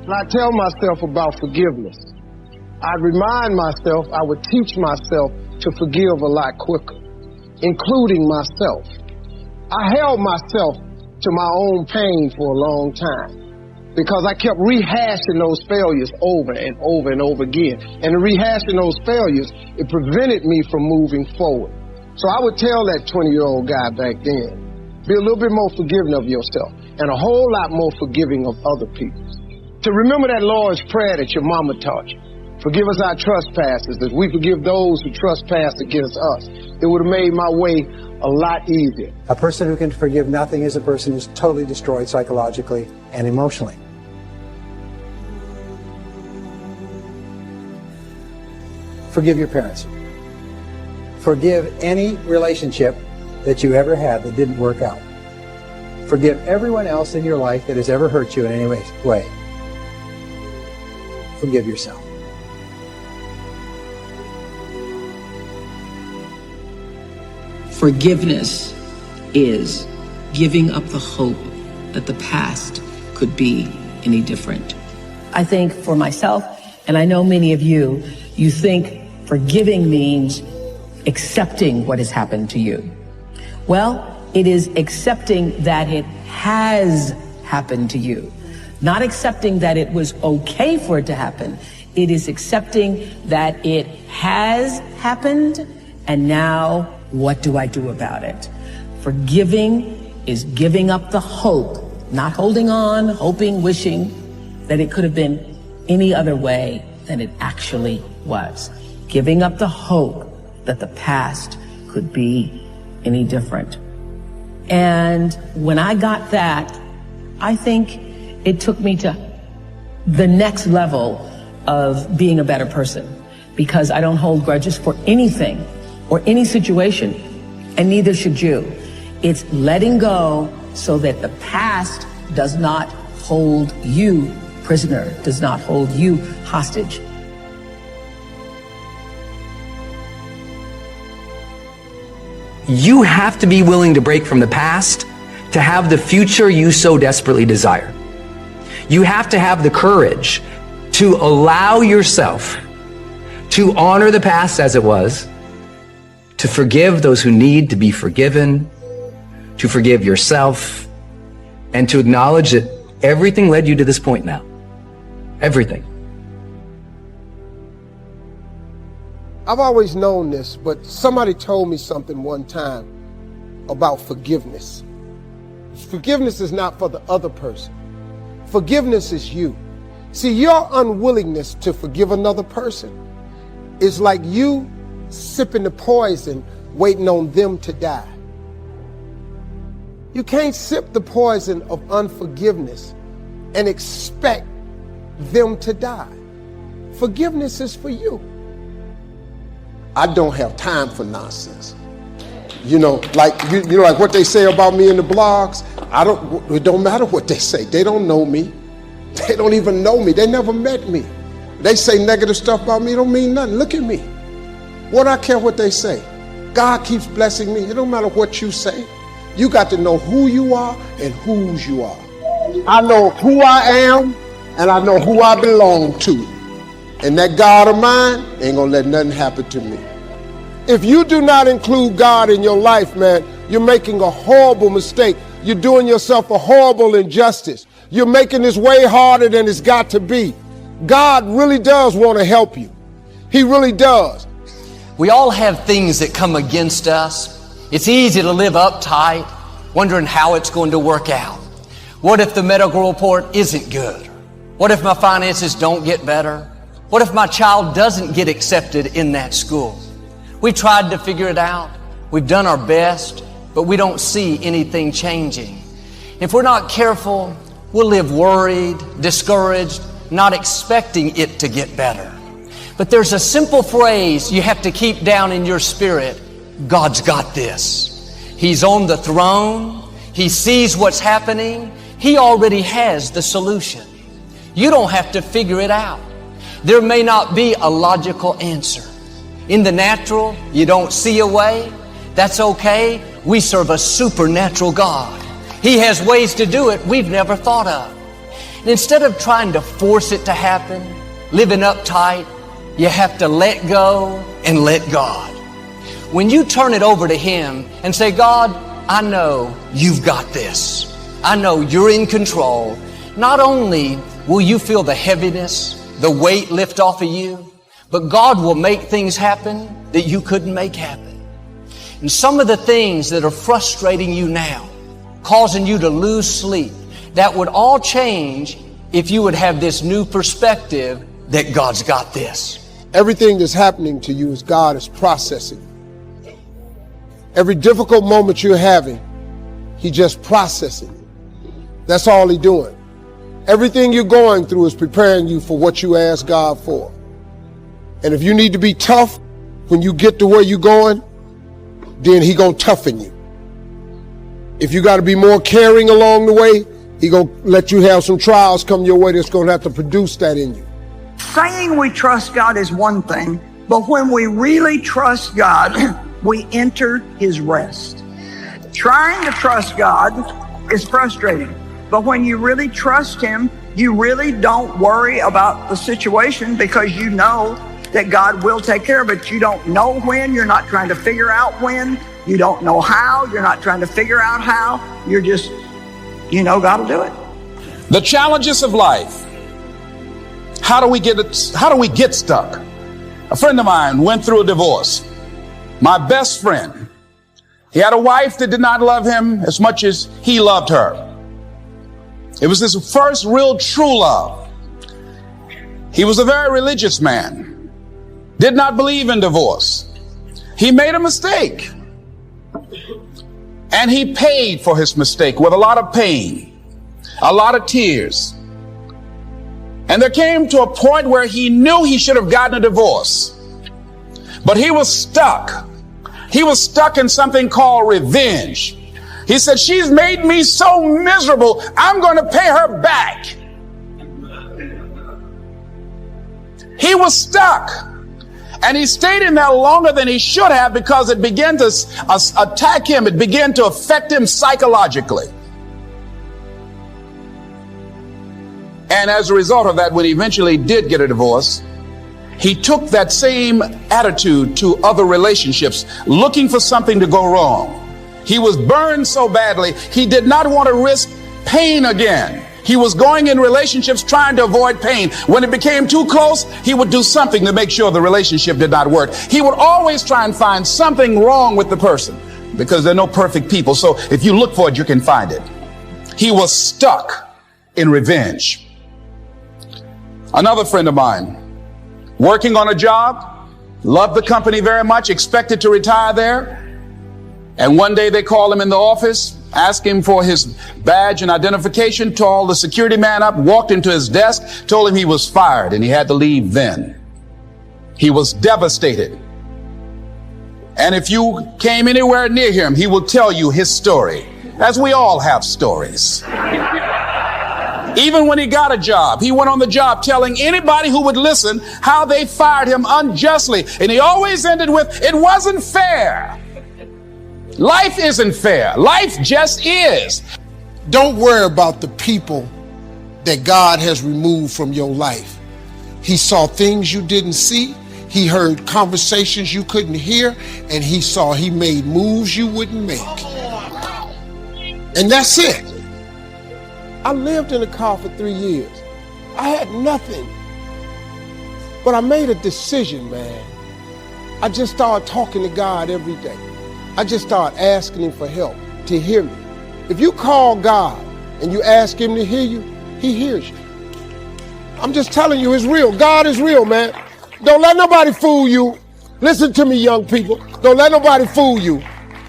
I tell myself about forgiveness. I'd remind myself, I would teach myself to forgive a lot quicker, including myself. I held myself to my own pain for a long time because I kept rehashing those failures over and over and over again. And in rehashing those failures, it prevented me from moving forward. So I would tell that 20-year-old guy back then, be a little bit more forgiving of yourself and a whole lot more forgiving of other people. To remember that Lord's Prayer that your mama taught you. Forgive us our trespasses as we forgive those who trespass against us. It would have made my way a lot easier. A person who can forgive nothing is a person who's totally destroyed psychologically and emotionally. Forgive your parents. Forgive any relationship that you ever had that didn't work out. Forgive everyone else in your life that has ever hurt you in any way. Forgive yourself. Forgiveness is giving up the hope that the past could be any different. I think for myself, and I know many of you, you think forgiving means accepting what has happened to you. Well, it is accepting that it has happened to you. Not accepting that it was okay for it to happen. It is accepting that it has happened, and now what do I do about it? Forgiving is giving up the hope, not holding on, hoping, wishing that it could have been any other way than it actually was. Giving up the hope that the past could be any different. And when I got that, I think it took me to the next level of being a better person, because I don't hold grudges for anything or any situation, and neither should you. It's letting go so that the past does not hold you prisoner, does not hold you hostage. You have to be willing to break from the past to have the future you so desperately desire. You have to have the courage to allow yourself to honor the past as it was, to forgive those who need to be forgiven, to forgive yourself, and to acknowledge that everything led you to this point now. Everything. I've always known this, but somebody told me something one time about forgiveness. Forgiveness is not for the other person. Forgiveness is you. See, your unwillingness to forgive another person is like you sipping the poison, waiting on them to die. You can't sip the poison of unforgiveness and expect them to die. Forgiveness is for you. I don't have time for nonsense. You know, like like what they say about me in the blogs. It don't matter what they say. They don't know me. They don't even know me. They never met me. They say negative stuff about me. It don't mean nothing. Look at me. What I care what they say. God keeps blessing me. It don't matter what you say. You got to know who you are and whose you are. I know who I am and I know who I belong to. And that God of mine ain't gonna let nothing happen to me. If you do not include God in your life, man, you're making a horrible mistake. You're doing yourself a horrible injustice. You're making this way harder than it's got to be. God really does want to help you. He really does. We all have things that come against us. It's easy to live uptight, wondering how it's going to work out. What if the medical report isn't good? What if my finances don't get better? What if my child doesn't get accepted in that school? We tried to figure it out. We've done our best, but we don't see anything changing. If we're not careful, we'll live worried, discouraged, not expecting it to get better. But there's a simple phrase you have to keep down in your spirit. God's got this. He's on the throne. He sees what's happening. He already has the solution. You don't have to figure it out. There may not be a logical answer. In the natural, you don't see a way. That's okay. We serve a supernatural God. He has ways to do it we've never thought of. And instead of trying to force it to happen, living uptight, you have to let go and let God. When you turn it over to Him and say, God, I know you've got this. I know you're in control. Not only will you feel the heaviness, the weight lift off of you, but God will make things happen that you couldn't make happen. And some of the things that are frustrating you now, causing you to lose sleep, that would all change if you would have this new perspective that God's got this. Everything that's happening to you is God is processing. Every difficult moment you're having, He just processing. That's all He's doing. Everything you're going through is preparing you for what you ask God for. And if you need to be tough when you get to where you're going, then He gonna toughen you. If you got to be more caring along the way, He gonna let you have some trials come your way that's gonna have to produce that in you. Saying we trust God is one thing, but when we really trust God, we enter His rest. Trying to trust God is frustrating, but when you really trust Him, you really don't worry about the situation because you know that God will take care of it. You don't know when, you're not trying to figure out when, you don't know how, you're not trying to figure out how, you're just, you know God will do it. The challenges of life. How do we get stuck? A friend of mine went through a divorce. My best friend. He had a wife that did not love him as much as he loved her. It was his first real true love. He was a very religious man. Did not believe in divorce. He made a mistake. And he paid for his mistake with a lot of pain, a lot of tears. And there came to a point where he knew he should have gotten a divorce. But he was stuck. He was stuck in something called revenge. He said, she's made me so miserable, I'm going to pay her back. He was stuck. And he stayed in there longer than he should have because it began to attack him. It began to affect him psychologically. And as a result of that, when he eventually did get a divorce, he took that same attitude to other relationships, looking for something to go wrong. He was burned so badly, he did not want to risk pain again. He was going in relationships trying to avoid pain. When it became too close, he would do something to make sure the relationship did not work. He would always try and find something wrong with the person because there are no perfect people. So if you look for it, you can find it. He was stuck in revenge. Another friend of mine, working on a job, loved the company very much, expected to retire there. And one day they called him in the office, asked him for his badge and identification, called the security man up, walked into his desk, told him he was fired and he had to leave then. He was devastated. And if you came anywhere near him, he will tell you his story, as we all have stories. Even when he got a job, he went on the job telling anybody who would listen how they fired him unjustly. And he always ended with, it wasn't fair. Life isn't fair. Life just is. Don't worry about the people that God has removed from your life. He saw things you didn't see. He heard conversations you couldn't hear. And he made moves you wouldn't make. And that's it. I lived in a car for 3 years. I had nothing. But I made a decision, man. I just started talking to God every day. I just started asking Him for help, to hear me. If you call God and you ask Him to hear you, He hears you. I'm just telling you, it's real. God is real, man. Don't let nobody fool you. Listen to me, young people. Don't let nobody fool you.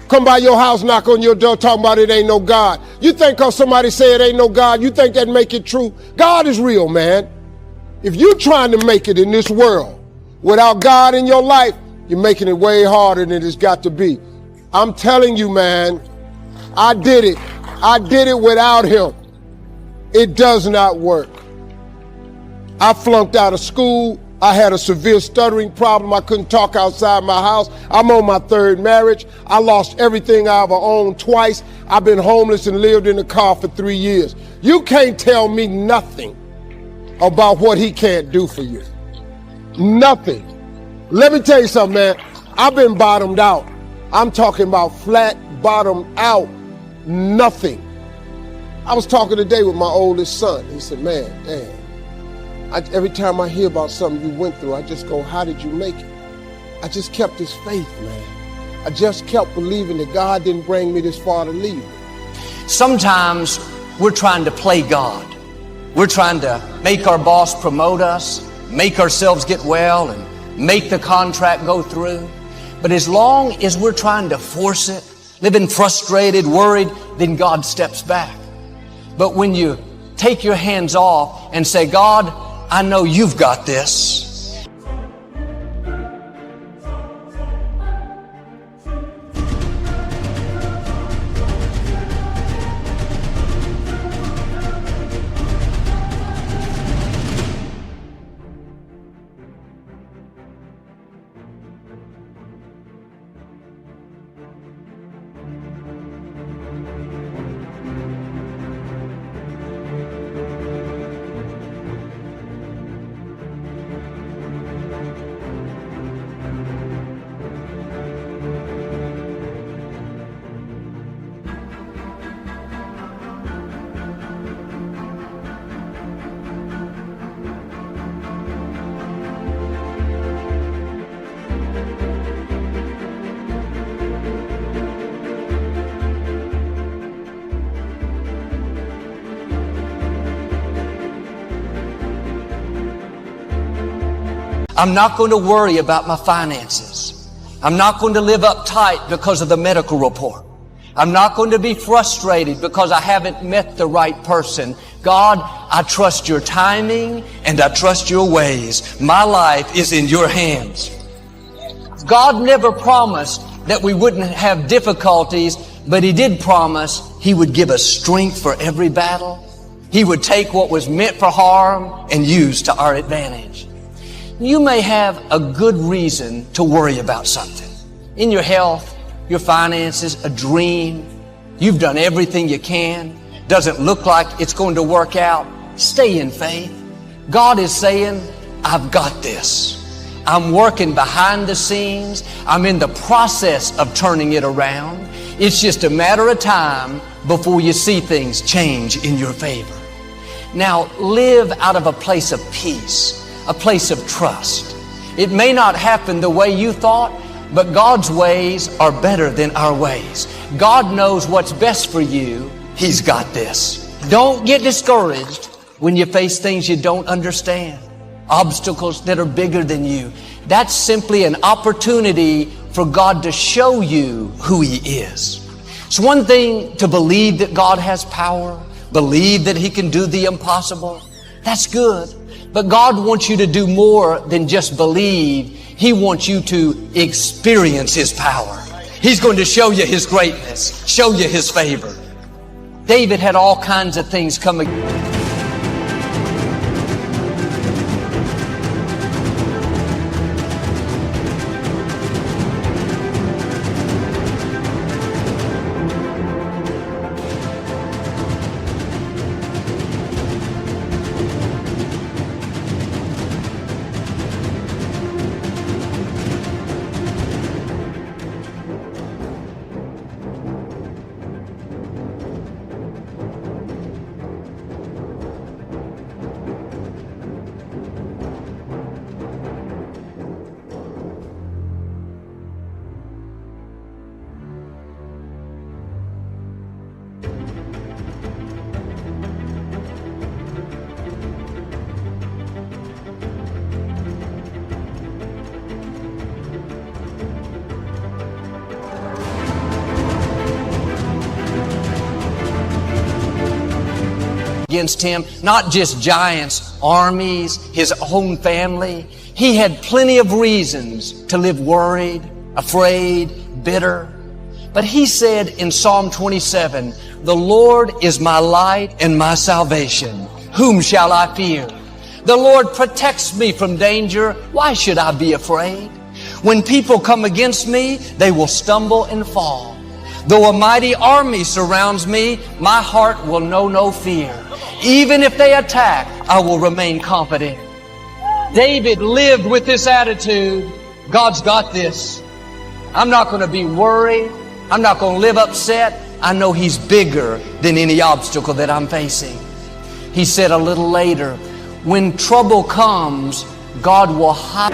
Come by your house, knock on your door, talking about it ain't no God. You think because somebody say it ain't no God, you think that make it true? God is real, man. If you're trying to make it in this world without God in your life, you're making it way harder than it's got to be. I'm telling you, man, I did it. I did it without Him. It does not work. I flunked out of school. I had a severe stuttering problem. I couldn't talk outside my house. I'm on my 3rd marriage. I lost everything I ever owned twice. I've been homeless and lived in a car for 3 years. You can't tell me nothing about what he can't do for you. Nothing. Let me tell you something, man. I've been bottomed out. I'm talking about flat bottomed out. Nothing. I was talking today with my oldest son. He said, man, every time I hear about something you went through, I just go, how did you make it? I just kept this faith, man. I just kept believing that God didn't bring me this far to leave me. Sometimes we're trying to play God. We're trying to make our boss promote us, make ourselves get well, and make the contract go through. But as long as we're trying to force it, living frustrated, worried, then God steps back. But when you take your hands off and say, God, I know you've got this. I'm not going to worry about my finances. I'm not going to live uptight because of the medical report. I'm not going to be frustrated because I haven't met the right person. God, I trust your timing and I trust your ways. My life is in your hands. God never promised that we wouldn't have difficulties, but He did promise He would give us strength for every battle. He would take what was meant for harm and use to our advantage. You may have a good reason to worry about something. In your health, your finances, a dream. You've done everything you can. Doesn't look like it's going to work out. Stay in faith. God is saying, I've got this. I'm working behind the scenes. I'm in the process of turning it around. It's just a matter of time before you see things change in your favor. Now, live out of a place of peace. A place of trust. It may not happen the way you thought, but God's ways are better than our ways. God knows what's best for you. He's got this. Don't get discouraged when you face things you don't understand, obstacles that are bigger than you. That's simply an opportunity for God to show you who He is. It's one thing to believe that God has power, believe that He can do the impossible. That's good. But God wants you to do more than just believe. He wants you to experience His power. He's going to show you His greatness, show you His favor. David had all kinds of things coming. Against him, not just giants, armies, his own family. He had plenty of reasons to live worried, afraid, bitter. But he said in Psalm 27, "The Lord is my light and my salvation. Whom shall I fear? The Lord protects me from danger. Why should I be afraid? When people come against me, they will stumble and fall. Though a mighty army surrounds me, my heart will know no fear. Even if they attack, I will remain confident. David lived with this attitude. God's got this. I'm not going to be worried. I'm not going to live upset. I know He's bigger than any obstacle that I'm facing. He said a little later, when trouble comes, God will hide.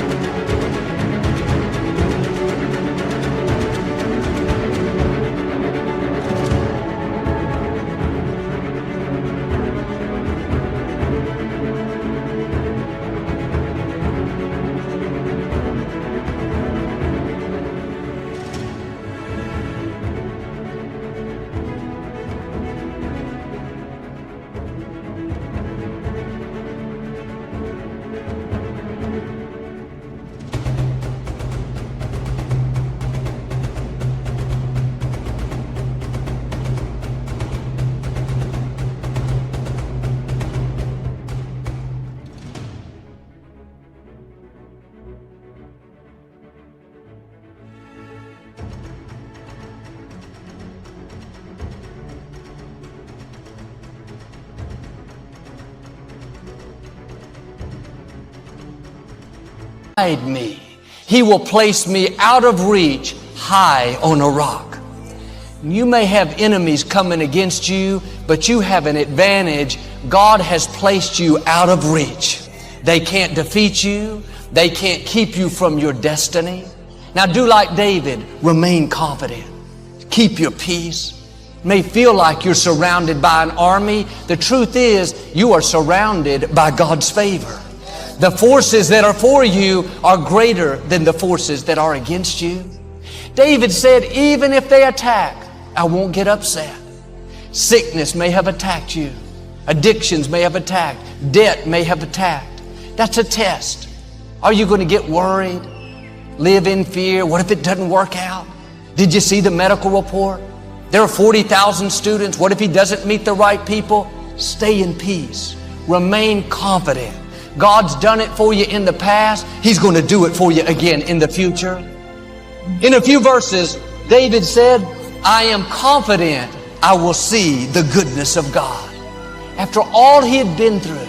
Me. He will place me out of reach, high on a rock. You may have enemies coming against you, but you have an advantage. God has placed you out of reach. They can't defeat you. They can't keep you from your destiny. Now do like David. Remain confident. Keep your peace. It may feel like you're surrounded by an army. The truth is, you are surrounded by God's favor. The forces that are for you are greater than the forces that are against you. David said, even if they attack, I won't get upset. Sickness may have attacked you. Addictions may have attacked. Debt may have attacked. That's a test. Are you going to get worried? Live in fear? What if it doesn't work out? Did you see the medical report? There are 40,000 students. What if he doesn't meet the right people? Stay in peace. Remain confident. God's done it for you in the past. He's going to do it for you again in the future. In a few verses, David said, I am confident I will see the goodness of God. After all he had been through,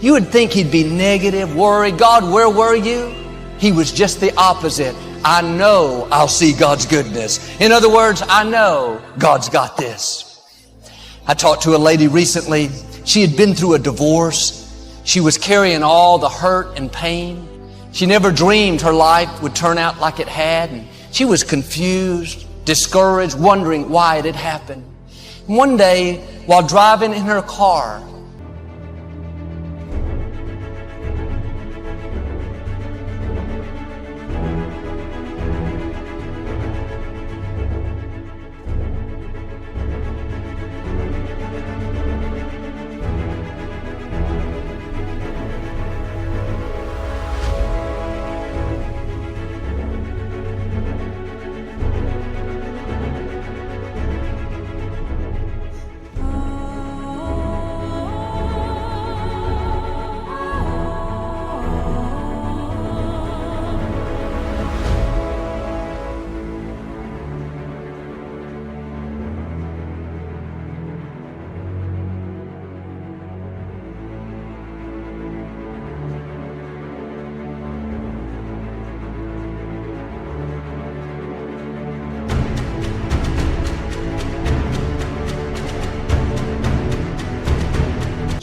you would think he'd be negative, worried. God, where were you? He was just the opposite. I know I'll see God's goodness. In other words, I know God's got this. I talked to a lady recently. She had been through a divorce. She was carrying all the hurt and pain. She never dreamed her life would turn out like it had. And she was confused, discouraged, wondering why it had happened. One day, while driving in her car,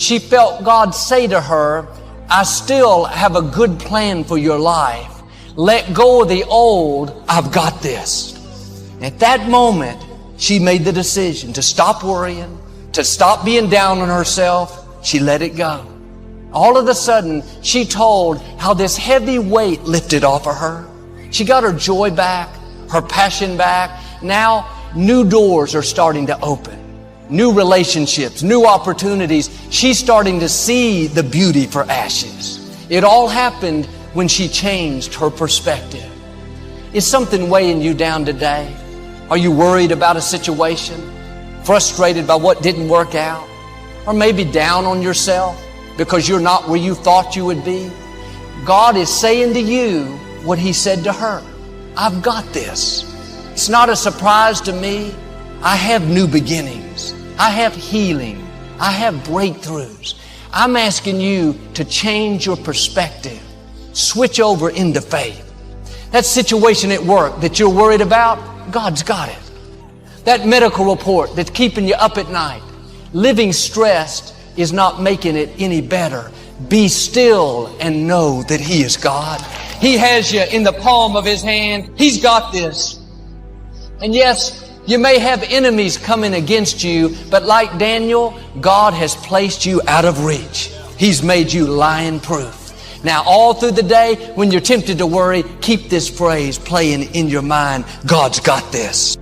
she felt God say to her, I still have a good plan for your life. Let go of the old. I've got this. At that moment, she made the decision to stop worrying, to stop being down on herself. She let it go. All of a sudden, she told how this heavy weight lifted off of her. She got her joy back, her passion back. Now, new doors are starting to open. New relationships, new opportunities. She's starting to see the beauty for ashes. It all happened when she changed her perspective. Is something weighing you down today? Are you worried about a situation? Frustrated by what didn't work out? Or maybe down on yourself because you're not where you thought you would be? God is saying to you what He said to her. I've got this. It's not a surprise to me. I have new beginnings. I have healing. I have breakthroughs. I'm asking you to change your perspective. Switch over into faith. That situation at work that you're worried about, God's got it. That medical report that's keeping you up at night, living stressed is not making it any better. Be still and know that He is God. He has you in the palm of His hand. He's got this. And yes, you may have enemies coming against you, but like Daniel, God has placed you out of reach. He's made you lion-proof. Now, all through the day, when you're tempted to worry, keep this phrase playing in your mind. God's got this.